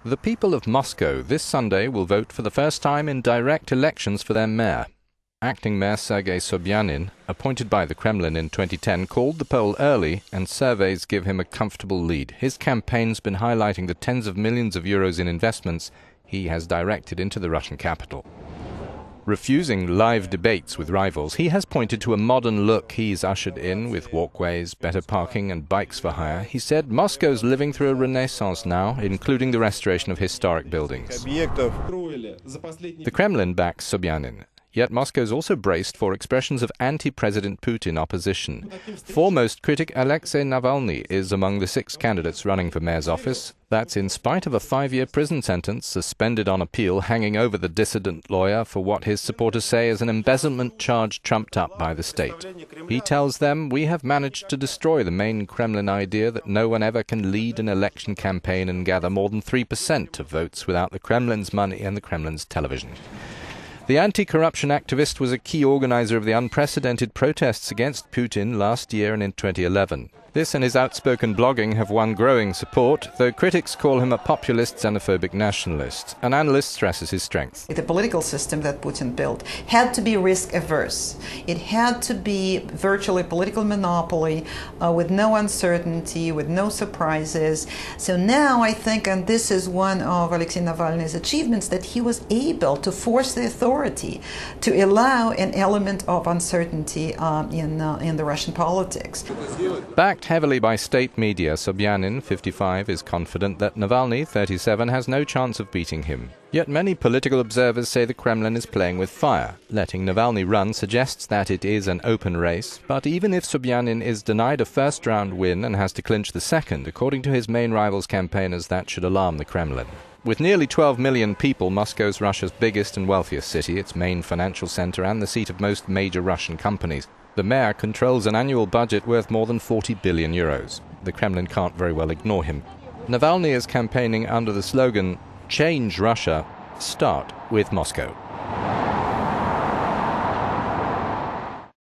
The people of Moscow this Sunday will vote for the first time in direct elections for their mayor. Acting Mayor Serguei Sobyanin, appointed by the Kremlin in 2010, called the poll early, and surveys give him a comfortable lead. His campaign's been highlighting the tens of millions of euros in investments he has directed into the Russian capital. Refusing live debates with rivals, he has pointed to a modern look he's ushered in with walkways, better parking and bikes for hire. He said Moscow's living through a renaissance now, including the restoration of historic buildings. The Kremlin backs Sobyanin. Yet Moscow's also braced for expressions of anti-President Putin opposition. Foremost critic Alexei Navalny is among the 6 candidates running for mayor's office. That's in spite of a 5-year prison sentence suspended on appeal hanging over the dissident lawyer for what his supporters say is an embezzlement charge trumped up by the state. He tells them, "We have managed to destroy the main Kremlin idea that no one ever can lead an election campaign and gather more than 3% of votes without the Kremlin's money and the Kremlin's television." The anti-corruption activist was a key organizer of the unprecedented protests against Putin last year and in 2011. This and his outspoken blogging have won growing support, though critics call him a populist, xenophobic nationalist. An analyst stresses his strength. The political system that Putin built had to be risk-averse. It had to be virtually political monopoly with no uncertainty, with no surprises. So now I think, and this is one of Alexei Navalny's achievements, that he was able to force the authority to allow an element of uncertainty in the Russian politics. Backed heavily by state media, Sobyanin, 55, is confident that Navalny, 37, has no chance of beating him. Yet many political observers say the Kremlin is playing with fire. Letting Navalny run suggests that it is an open race, but even if Sobyanin is denied a first-round win and has to clinch the second, according to his main rival's campaigners, that should alarm the Kremlin. With nearly 12 million people, Moscow's Russia's biggest and wealthiest city, its main financial center and the seat of most major Russian companies. The mayor controls an annual budget worth more than 40 billion euros. The Kremlin can't very well ignore him. Navalny is campaigning under the slogan, "Change Russia, start with Moscow."